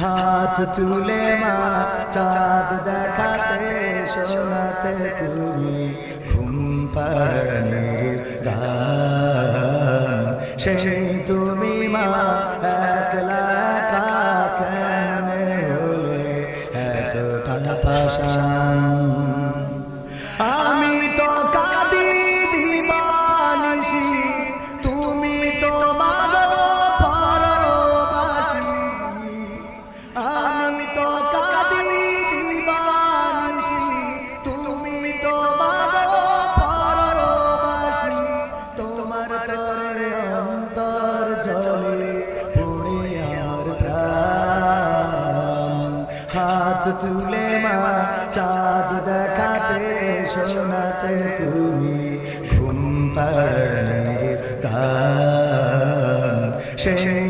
হাত তুলে মা চাঁদ দেখাতে শোনাতে তুমি ঘুম পাড়ানির গান। সেই তুমি মা একলা কেমনে হলে এতটা পাষাণ। আমি তো কাঁদি দিবানিশি, তুমি তো মাগো পরবাসী। আমি তো কাঁদি দিবানিশি, তুমি তো মাগো পরবাসী। তোমার তরে অন্তর জলে পড়ে আমার প্রাণ। হাত তুলে মা চাঁদ দেখাতে শোনাতে তুমি ঘুম পাড়ানির গান। সেই